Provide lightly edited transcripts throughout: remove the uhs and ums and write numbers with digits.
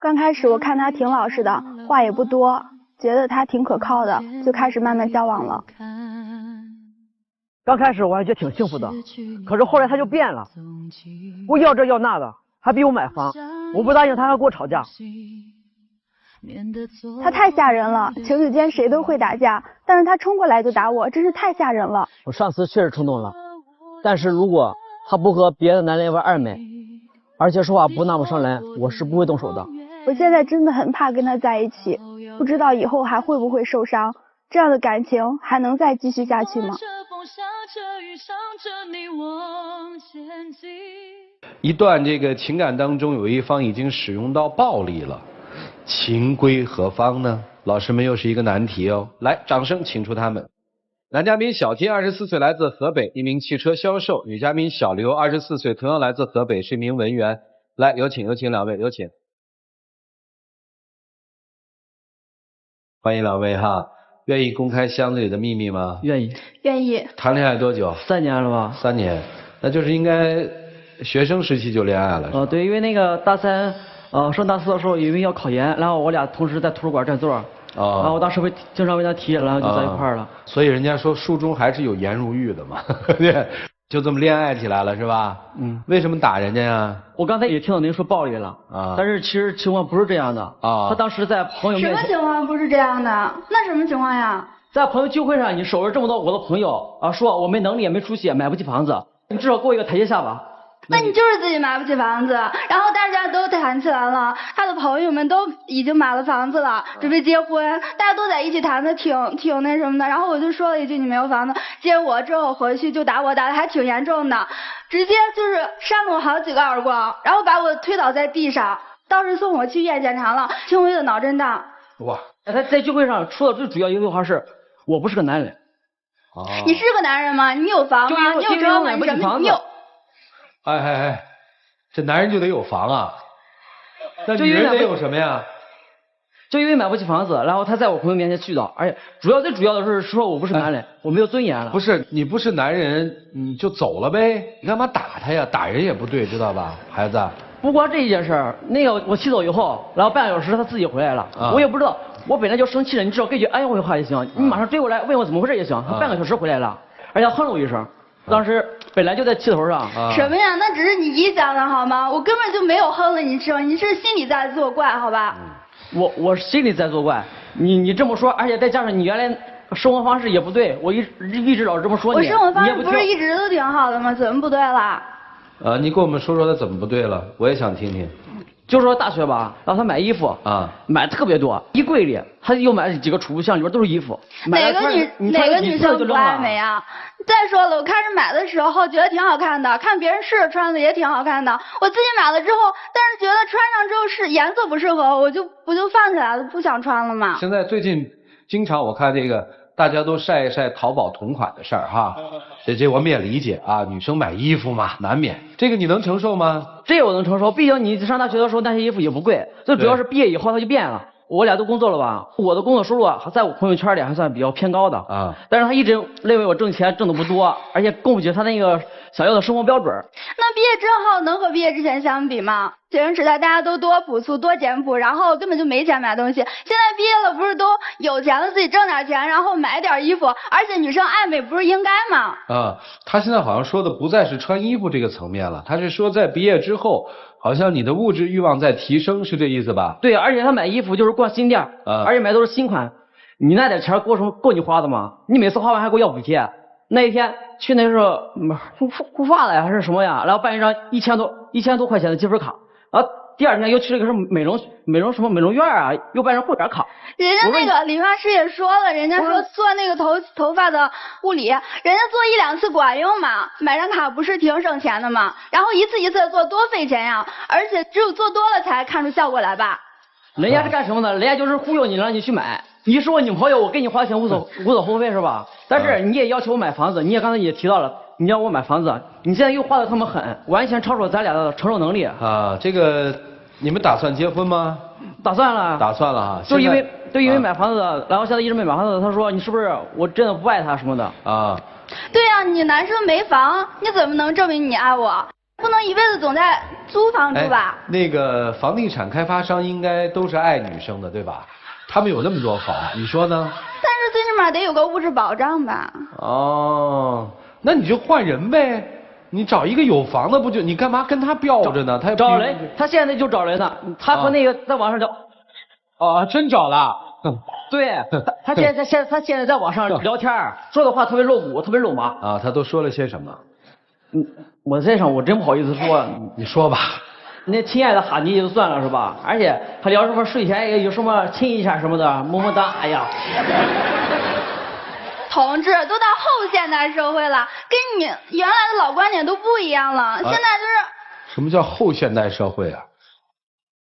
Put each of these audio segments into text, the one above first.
刚开始我看他挺老实的，话也不多，觉得他挺可靠的，就开始慢慢交往了。刚开始我还觉得挺幸福的，可是后来他就变了，我要这要那的，还逼我买房，我不答应他还跟我吵架。他太吓人了，情侣间谁都会打架，但是他冲过来就打我，真是太吓人了。我上次确实冲动了，但是如果他不和别的男人玩暧昧，而且说话不那么伤人，我是不会动手的。我现在真的很怕跟他在一起，不知道以后还会不会受伤，这样的感情还能再继续下去吗？一段这个情感当中，有一方已经使用到暴力了，情归何方呢？老师们又是一个难题哦。来，掌声请出他们。男嘉宾小天，24岁，来自河北，一名汽车销售；女嘉宾小刘，24岁，同样来自河北，是一名文员。来，有请两位，有请。欢迎两位哈，愿意公开箱子里的秘密吗？愿意。愿意。谈恋爱多久？3年了吧。3年，那就是应该学生时期就恋爱了。对，因为那个大3，升大4的时候，因为要考研，然后我俩同时在图书馆占座。然后我当时会经常为他提，然后就在一块儿了。所以人家说书中还是有颜如玉的嘛，对，就这么恋爱起来了是吧？为什么打人家呀？我刚才也听到您说暴力了但是其实情况不是这样的他当时在朋友面前。什么情况不是这样的？那什么情况呀？在朋友聚会上，你守着这么多我的朋友说我没能力也没出息，买不起房子，你至少给我一个台阶下吧。那你就是自己买不起房子，然后大家都谈起来了，他的朋友们都已经买了房子了，准备结婚，大家都在一起谈的挺那什么的，然后我就说了一句你没有房子，接我之后回去就打我，打的还挺严重的，直接就是扇了我好几个耳光，然后把我推倒在地上，当时送我去医院检查了，轻微的脑震荡。哇，他在聚会上说的最主要一句话是我不是个男人。你是个男人吗？你有房吗？你有车吗？你什么？你有？这男人就得有房啊？那女人得有什么呀？就因为买不起房子，然后他在我朋友面前絮叨，而且最主要的是说我不是男人，我没有尊严了。不是你不是男人，你就走了呗，你干嘛打他呀？打人也不对，知道吧，孩子？不光这一件事儿，那个我骑走以后，然后半个小时他自己回来了，我也不知道，我本来就生气了，你至少给句安慰话也行，你马上追过来问我怎么回事也行，他半个小时回来了，而且哼了我一声。当时本来就在气头上什么呀？那只是你臆想的好吗？我根本就没有哼了你一声，你是心里在作怪，好吧？我心里在作怪，你这么说，而且再加上你原来生活方式也不对，我一直老这么说你。我生活方式不是一直都挺好的吗？怎么不对了？你给我们说说他怎么不对了，我也想听听。就说大学吧，让他买衣服买特别多，衣柜里他又买几个储物箱，里边都是衣服。哪个女生不爱美啊？再说了，我开始买的时候觉得挺好看的，看别人试着穿的也挺好看的。我自己买了之后，但是觉得穿上之后是颜色不适合，我就放起来了，不想穿了嘛。现在最近经常我看这个大家都晒一晒淘宝同款的事儿哈，这我们也理解女生买衣服嘛，难免。这个你能承受吗？这我能承受，毕竟你上大学的时候那些衣服也不贵，最主要是毕业以后它就变了。我俩都工作了吧，我的工作收入在我朋友圈里还算比较偏高的但是他一直认为我挣钱挣的不多，而且供不起他那个想要的生活标准。那毕业之后能和毕业之前相比吗？学生时代大家都多朴素多简朴，然后根本就没钱买东西，现在毕业了不是都有钱了，自己挣点钱，然后买点衣服，而且女生爱美不是应该吗？他现在好像说的不再是穿衣服这个层面了，他是说在毕业之后好像你的物质欲望在提升，是这意思吧？对，而且他买衣服就是逛新店而且买都是新款，你那点钱够你花的吗？你每次花完还给我要补贴。那一天去那时候护发了呀还是什么呀，然后办一张1000多块钱的积分卡，然后第二天又去了一个什么美容院又办张会员卡。人家那个理发师也说了，人家说做那个头发的护理，人家做1-2次管用嘛，买张卡不是挺省钱的吗？然后一次的做多费钱呀，而且只有做多了才看出效果来吧。人家是干什么的？人家就是忽悠你让你去买，你是我女朋友，我给你花钱无所厚非是吧？但是你也要求我买房子，你也刚才也提到了你要我买房子，你现在又花得这么狠，完全超出咱俩的承受能力这个你们打算结婚吗？打算了就因为买房子然后现在一直没买房子，他说你是不是我真的不爱他什么的对呀，你男生没房，你怎么能证明你爱我？不能一辈子总在租房住吧？那个房地产开发商应该都是爱女生的，对吧？他们有那么多房，你说呢？但是最起码得有个物质保障吧？哦，那你就换人呗，你找一个有房的不就？你干嘛跟他吊着呢？他也找人，他现在就找人呢。他和那个在网上聊。哦，真找了。对，他现在在网上聊天，说的话特别露骨，特别肉麻。啊，他都说了些什么？我在上我真不好意思说。你说吧。那亲爱的哈尼就算了是吧？而且还聊什么睡前也有什么亲一下什么的，么么哒。哎呀，同志都到后现代社会了，跟你原来的老观点都不一样了。现在就是什么叫后现代社会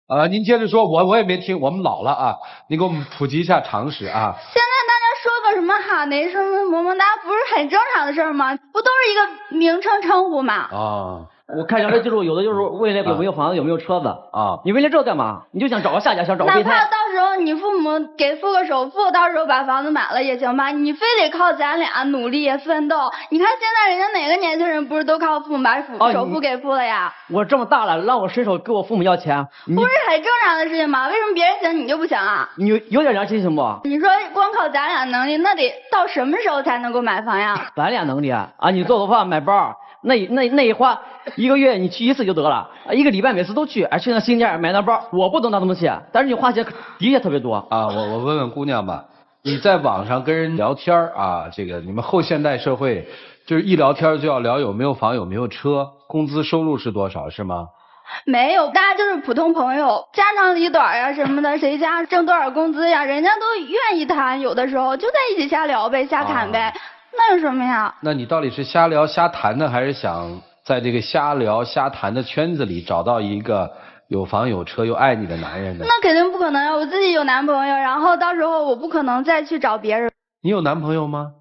啊？您接着说，我也没听，我们老了啊，你给我们普及一下常识啊。现在大家说个什么哈尼什么么么哒，不是很正常的事吗？不都是一个名称称呼吗？啊。我看上来就是有的就是为了有没有房子有没有车子啊，你为了这干嘛？你就想找个下家，想找个备胎。哪怕到时候你父母给付个首付，到时候把房子买了也行吧？你非得靠咱俩努力奋斗。你看现在人家哪个年轻人不是都靠父母把首付给付了呀？我这么大了，让我伸手给我父母要钱，不是很正常的事情吗？为什么别人行你就不行啊？你有点良心行不？你说光靠咱俩能力，那得到什么时候才能够买房呀？咱俩能力啊，你做做饭买包。那一花一个月你去一次就得了，一个礼拜每次都去，去那新店买那包，我不懂那东西，但是你花钱的确特别多啊。我问问姑娘吧，你在网上跟人聊天啊，这个你们后现代社会就是一聊天就要聊有没有房有没有车，工资收入是多少是吗？没有，大家就是普通朋友，家长里短呀什么的，谁家挣多少工资呀，人家都愿意谈，有的时候就在一起瞎聊呗，瞎谈呗。那有什么呀？那你到底是瞎聊瞎谈呢，还是想在这个瞎聊瞎谈的圈子里找到一个有房有车又爱你的男人呢？那肯定不可能呀！我自己有男朋友，然后到时候我不可能再去找别人。你有男朋友吗？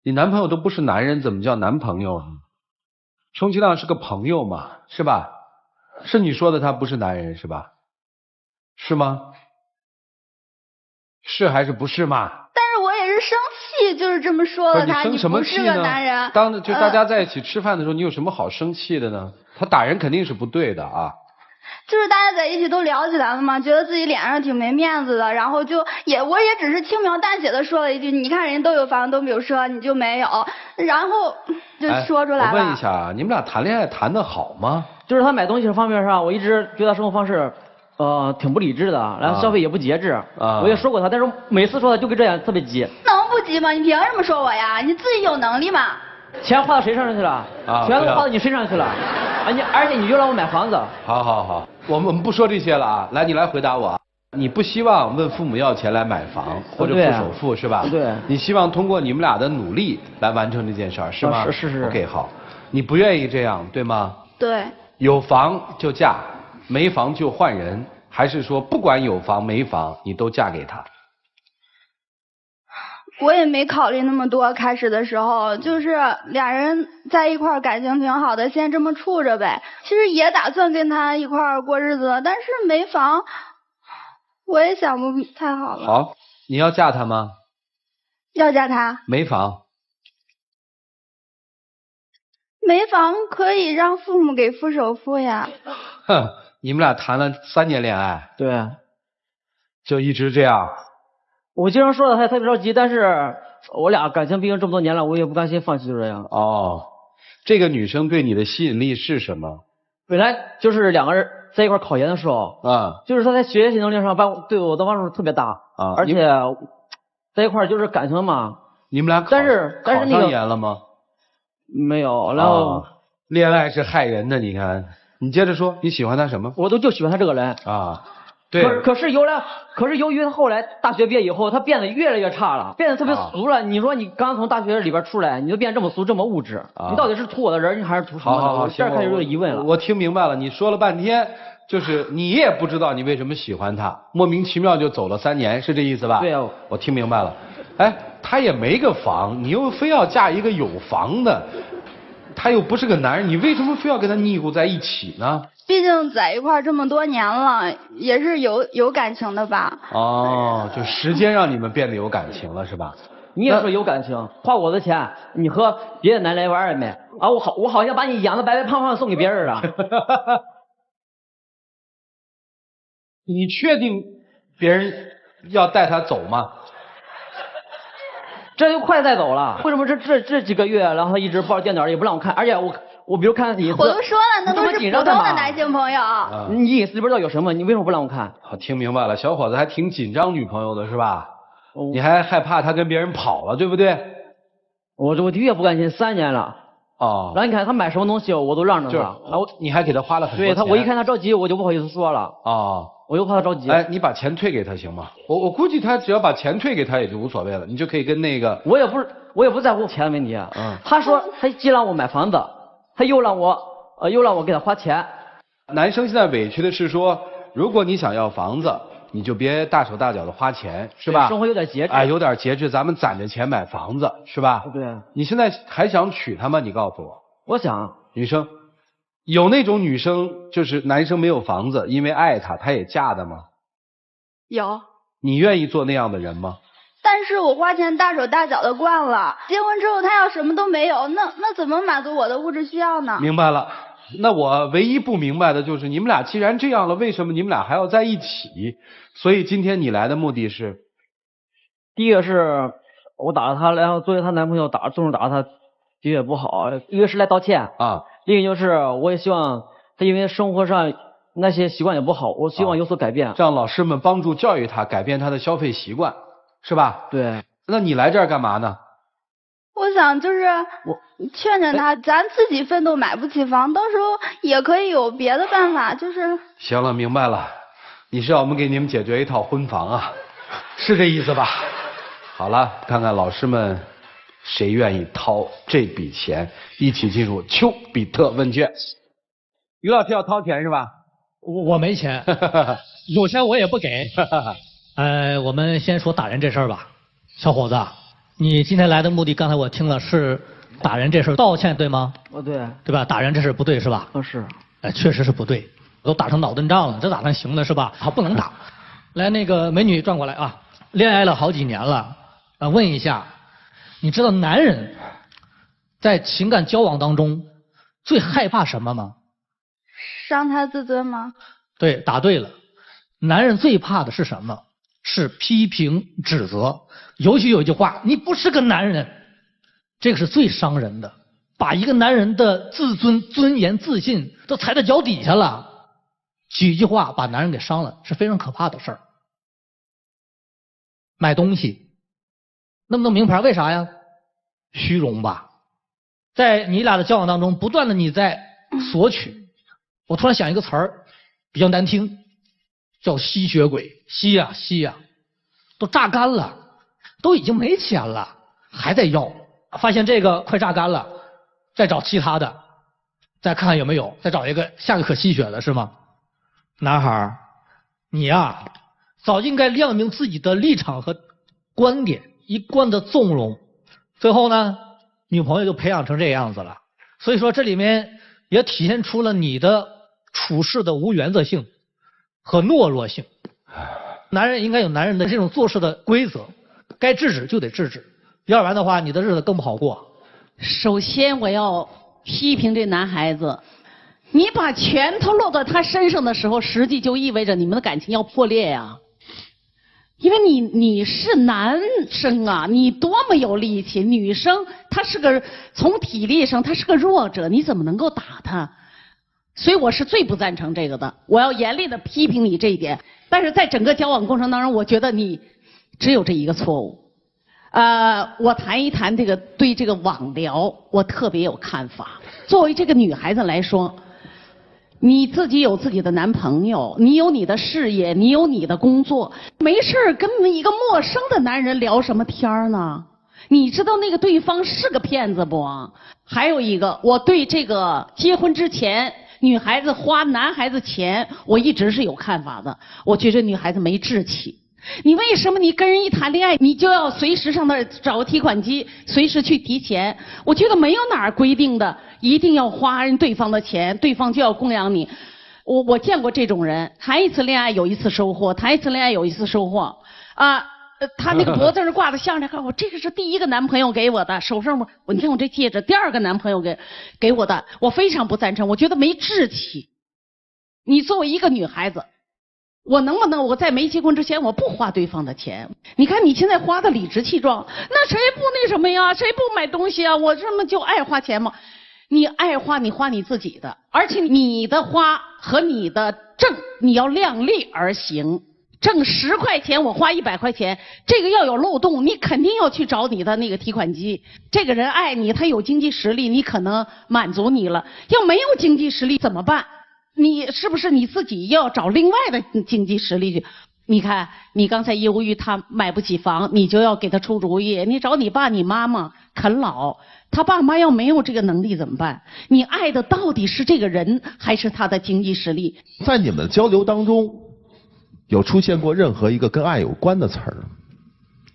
你男朋友都不是男人，怎么叫男朋友？充其量是个朋友嘛，是吧？是你说的他不是男人是吧？是吗？是还是不是嘛？但是我也是生气，就是这么说了他，你生什么气呢？你不是个男人。就大家在一起吃饭的时候，你有什么好生气的呢？他打人肯定是不对的啊。就是大家在一起都聊起来了嘛，觉得自己脸上挺没面子的，然后我也只是轻描淡写的说了一句，你看人家都有房都有车，你就没有，然后就说出来了。我问一下，你们俩谈恋爱谈得好吗？就是他买东西方面上，我一直觉得生活方式挺不理智的，然后消费也不节制。我也说过他，但是每次说他就跟这样特别急。能不急吗？你凭什么说我呀？你自己有能力吗？钱花到谁身上去了？钱都花到你身上去了。而且你就让我买房子。好，我们不说这些了啊。来，你来回答我。你不希望问父母要钱来买房或者付首付是吧？对。你希望通过你们俩的努力来完成这件事儿是吗？是。OK， 好。你不愿意这样对吗？对。有房就嫁，没房就换人，还是说不管有房没房你都嫁给他？我也没考虑那么多，开始的时候就是俩人在一块儿感情挺好的，先这么处着呗。其实也打算跟他一块儿过日子，但是没房，我也想不太好了。好，你要嫁他吗？要嫁他。没房。没房可以让父母给付首付呀。哼，你们俩谈了3年恋爱。对。就一直这样。我经常说的他也特别着急，但是我俩感情毕竟这么多年了，我也不甘心放弃，就这样。哦，这个女生对你的吸引力是什么？本来就是2个人在一块考研的时候，就是他在学习能力上对我的帮助特别大啊，而且在一块就是感情嘛。你们俩考上研了吗？没有，然后恋爱是害人的，你看，你接着说，你喜欢他什么？我就喜欢他这个人啊。对，可是由于他后来大学毕业以后，他变得越来越差了，变得特别俗了。你说你刚从大学里边出来，你就变这么俗，这么物质，你到底是图我的人，还是图什么的？好，这开始有疑问了。我听明白了，你说了半天，就是你也不知道你为什么喜欢他，莫名其妙就走了3年，是这意思吧？对啊，我听明白了。哎，他也没个房，你又非要嫁一个有房的，他又不是个男人，你为什么非要跟他腻咕在一起呢？毕竟在一块这么多年了，也是有感情的吧？哦，就时间让你们变得有感情了是吧？你也说有感情，花我的钱，你和别的男人玩暧昧啊！我好像把你养的白白胖胖的送给别人了。你确定别人要带他走吗？这就快带走了。为什么这几个月，然后他一直抱着电脑也不让我看，而且我比如看隐私，我都说了，那都是普通的男性朋友。你隐私不知道有什么，你为什么不让我看？我听明白了，小伙子还挺紧张女朋友的是吧？你还害怕他跟别人跑了，对不对？我的确不甘心，3年了。哦。然后你看他买什么东西我都让着他，然后你还给他花了很多钱。对他，我一看他着急，我就不好意思说了。哦。我又怕他着急。哎，你把钱退给他行吗？我估计他只要把钱退给他也就无所谓了，你就可以跟那个。我也不在乎钱的问题。他说他既让我买房子，他又让我给他花钱。男生现在委屈的是说，如果你想要房子，你就别大手大脚的花钱，是吧？生活有点节制。哎，有点节制，咱们攒着钱买房子，是吧？对。你现在还想娶她吗？你告诉我。我想。女生。有那种女生，就是男生没有房子，因为爱他，他也嫁的吗？有。你愿意做那样的人吗？但是我花钱大手大脚的惯了，结婚之后他要什么都没有，那怎么满足我的物质需要呢？明白了。那我唯一不明白的就是，你们俩既然这样了，为什么你们俩还要在一起？所以今天你来的目的是，第一个是我打了他，然后作为他男朋友纵打他，的确不好。一个是来道歉啊。另一个就是我也希望他，因为生活上那些习惯也不好，我希望有所改变，让老师们帮助教育他，改变他的消费习惯，是吧？对。那你来这儿干嘛呢？我想就是劝劝他，咱自己奋斗买不起房，到时候也可以有别的办法，就是。行了，明白了，你是要我们给你们解决一套婚房啊，是这意思吧？好了，看看老师们谁愿意掏这笔钱，一起进入丘比特问卷。于老师要掏钱是吧？我没钱，有钱我也不给。我们先说打人这事儿吧，小伙子，你今天来的目的，刚才我听了是打人这事儿道歉对吗？对。对吧？打人这事不对是吧？是。确实是不对，都打成脑震荡了，这咋算行呢是吧？好，不能打。来，那个美女转过来啊，恋爱了好几年了，问一下。你知道男人在情感交往当中最害怕什么吗？伤他自尊吗？对，答对了。男人最怕的是什么？是批评指责。尤其有一句话，你不是个男人，这个是最伤人的，把一个男人的自尊、尊严、自信都踩在脚底下了。几句话把男人给伤了，是非常可怕的事儿。买东西那么多名牌，为啥呀？虚荣吧。在你俩的交往当中，不断的你在索取。我突然想一个词儿，比较难听，叫吸血鬼。吸呀吸呀，都榨干了，都已经没钱了，还在要。发现这个快榨干了，再找其他的，再看看有没有，再找一个下个可吸血的，是吗？男孩，你呀，早应该亮明自己的立场和观点，一贯的纵容，最后呢，女朋友就培养成这样子了。所以说这里面也体现出了你的处事的无原则性和懦弱性。男人应该有男人的这种做事的规则，该制止就得制止，要不然的话你的日子更不好过。首先我要批评这男孩子，你把拳头落到他身上的时候，实际就意味着你们的感情要破裂呀。因为你是男生啊，你多么有力气，女生她是个从体力上她是个弱者，你怎么能够打她？所以我是最不赞成这个的，我要严厉的批评你这一点。但是在整个交往过程当中，我觉得你只有这一个错误。我谈一谈这个对这个网聊，我特别有看法。作为这个女孩子来说，你自己有自己的男朋友，你有你的事业，你有你的工作，没事跟一个陌生的男人聊什么天呢？你知道那个对方是个骗子不？还有一个，我对这个结婚之前女孩子花男孩子钱，我一直是有看法的。我觉得女孩子没志气。你为什么你跟人一谈恋爱，你就要随时上那儿找个提款机，随时去提钱？我觉得没有哪儿规定的一定要花人对方的钱，对方就要供养你。我见过这种人，谈一次恋爱有一次收获，谈一次恋爱有一次收获。他那个脖子上挂的项链，看我这个是第一个男朋友给我的，手上你看我这戒指，第二个男朋友给我的，我非常不赞成，我觉得没志气。你作为一个女孩子，我能不能我在没结婚之前我不花对方的钱？你看你现在花的理直气壮，那谁不那什么呀？谁不买东西啊？我这么就爱花钱吗？你爱花，你花你自己的，而且你的花和你的挣，你要量力而行。挣10块钱，我花100块钱，这个要有漏洞，你肯定要去找你的那个提款机。这个人爱你，他有经济实力，你可能满足你了。要没有经济实力怎么办？你是不是你自己要找另外的经济实力去？你看，你刚才由于他买不起房，你就要给他出主意，你找你爸你妈妈啃老。他爸妈要没有这个能力怎么办？你爱的到底是这个人，还是他的经济实力？在你们的交流当中，有出现过任何一个跟爱有关的词儿？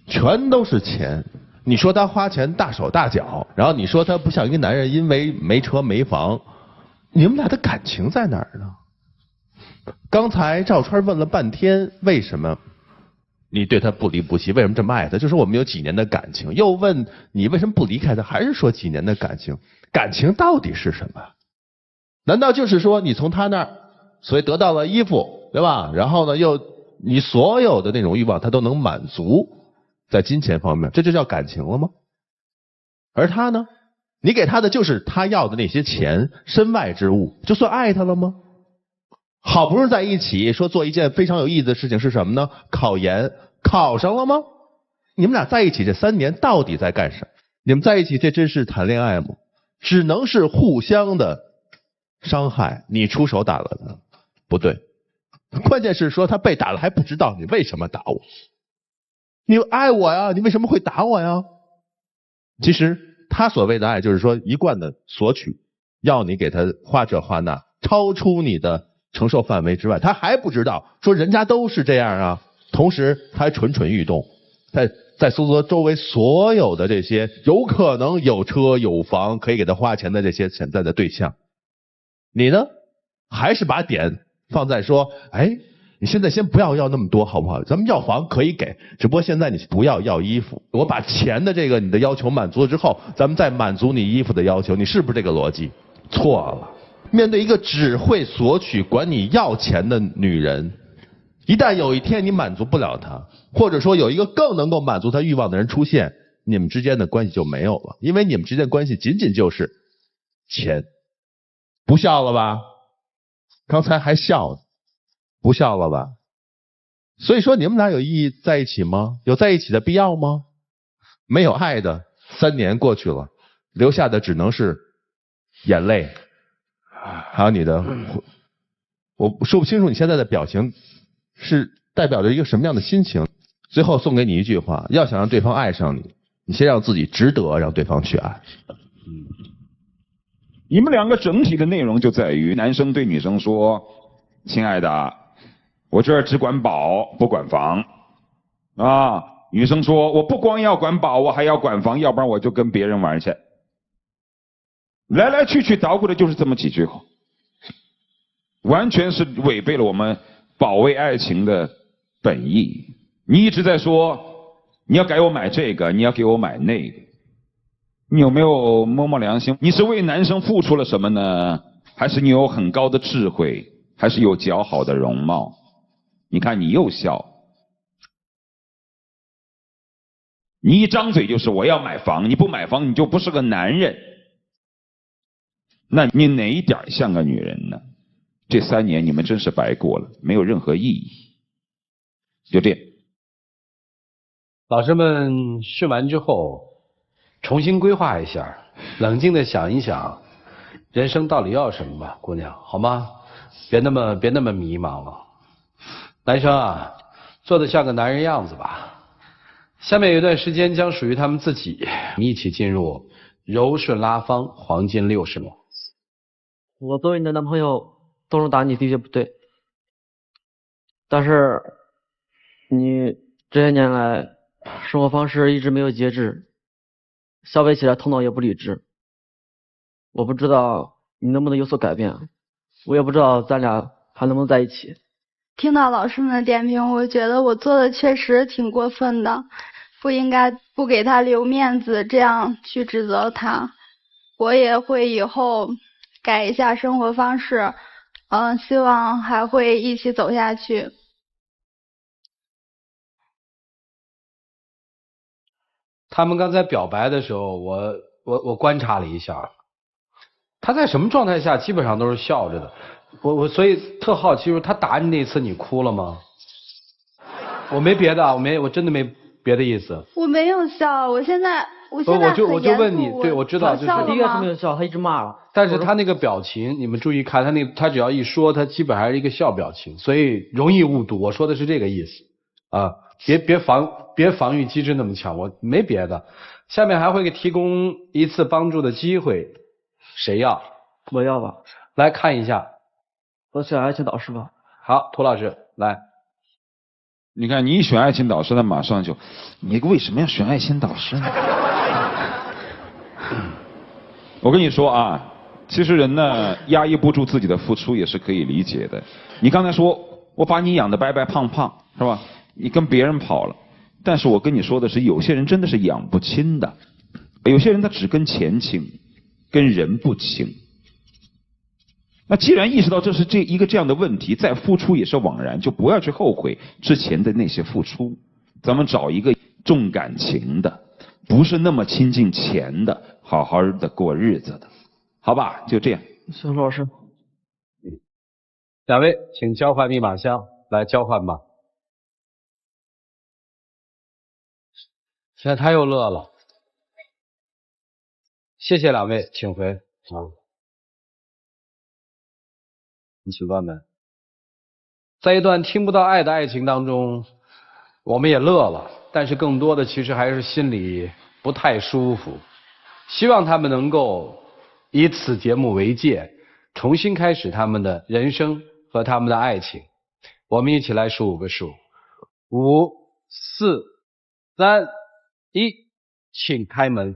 全都是钱。你说他花钱大手大脚，然后你说他不像一个男人，因为没车没房，你们俩的感情在哪儿呢？刚才赵川问了半天，为什么你对他不离不弃？为什么这么爱他？就是我们有几年的感情。又问你为什么不离开他？还是说几年的感情？感情到底是什么？难道就是说你从他那儿所以得到了衣服，对吧？然后呢，又你所有的那种欲望他都能满足，在金钱方面，这就叫感情了吗？而他呢，你给他的就是他要的那些钱，身外之物，就算爱他了吗？好不容易在一起，说做一件非常有意义的事情是什么呢？考研，考上了吗？你们俩在一起这3年到底在干什么？你们在一起这真是谈恋爱吗？只能是互相的伤害。你出手打了他，不对，关键是说他被打了还不知道你为什么打我。你爱我呀，你为什么会打我呀？其实他所谓的爱就是说一贯的索取，要你给他花这花那，超出你的承受范围之外，他还不知道说人家都是这样啊。同时他还蠢蠢欲动，在搜索周围所有的这些有可能有车有房可以给他花钱的这些潜在的对象。你呢，还是把点放在说，哎，你现在先不要那么多好不好？咱们要房可以给，只不过现在你不要衣服。我把钱的这个你的要求满足了之后，咱们再满足你衣服的要求。你是不是这个逻辑？错了。面对一个只会索取管你要钱的女人，一旦有一天你满足不了她，或者说有一个更能够满足她欲望的人出现，你们之间的关系就没有了。因为你们之间的关系仅仅就是钱。不笑了吧？刚才还笑呢，不笑了吧？所以说你们俩有意义在一起吗？有在一起的必要吗？没有爱的3年过去了，留下的只能是眼泪，还有你的，我说不清楚你现在的表情是代表着一个什么样的心情。最后送给你一句话，要想让对方爱上你，你先让自己值得让对方去爱。你们两个整体的内容就在于男生对女生说，亲爱的，我这儿只管饱不管房啊。女生说，我不光要管饱，我还要管房，要不然我就跟别人玩去。来来去去捣鼓的就是这么几句话，完全是违背了我们保卫爱情的本意。你一直在说你要给我买这个，你要给我买那个，你有没有摸摸良心？你是为男生付出了什么呢？还是你有很高的智慧，还是有姣好的容貌？你看你又笑，你一张嘴就是我要买房，你不买房你就不是个男人。那你哪一点像个女人呢？这3年你们真是白过了，没有任何意义。就这样。老师们训完之后，重新规划一下，冷静的想一想，人生到底要什么吧，姑娘，好吗？别那么迷茫了。男生啊，做得像个男人样子吧。下面有一段时间将属于他们自己，一起进入柔顺拉芳黄金60秒。我作为你的男朋友，动手打你的确不对，但是你这些年来生活方式一直没有节制，消费起来头脑也不理智。我不知道你能不能有所改变，我也不知道咱俩还能不能在一起。听到老师们的点评，我觉得我做的确实挺过分的，不应该不给他留面子，这样去指责他。我也会以后改一下生活方式，希望还会一起走下去。他们刚才表白的时候，我观察了一下，他在什么状态下基本上都是笑着的。我所以特好奇，就是他打你那次你哭了吗？我没别的，我真的没别的意思。我没有笑，我现在我就问你，对，我知道，就是第一个是没有笑，他一直骂了。但是他那个表情，你们注意看，他只要一说，他基本还是一个笑表情，所以容易误读。我说的是这个意思啊，别防御机制那么强，我没别的。下面还会给提供一次帮助的机会，谁要？我要吧。来看一下，我选爱情导师吧。好，涂老师来。你看，你一选爱情导师，他马上就，你为什么要选爱情导师呢？我跟你说啊，其实人呢压抑不住自己的付出也是可以理解的。你刚才说我把你养得白白胖胖，是吧？你跟别人跑了，但是我跟你说的是，有些人真的是养不亲的，有些人他只跟钱亲，跟人不亲。那既然意识到这是一个这样的问题，再付出也是枉然，就不要去后悔之前的那些付出。咱们找一个重感情的，不是那么亲近钱的，好好的过日子的，好吧？就这样。行，老师。两位，请交换密码箱，来交换吧。现在他又乐了，谢谢两位，请回啊。你请关门。在一段听不到爱的爱情当中，我们也乐了，但是更多的其实还是心里不太舒服。希望他们能够以此节目为戒，重新开始他们的人生和他们的爱情。我们一起来数5个数，5、4、3、1，请开门。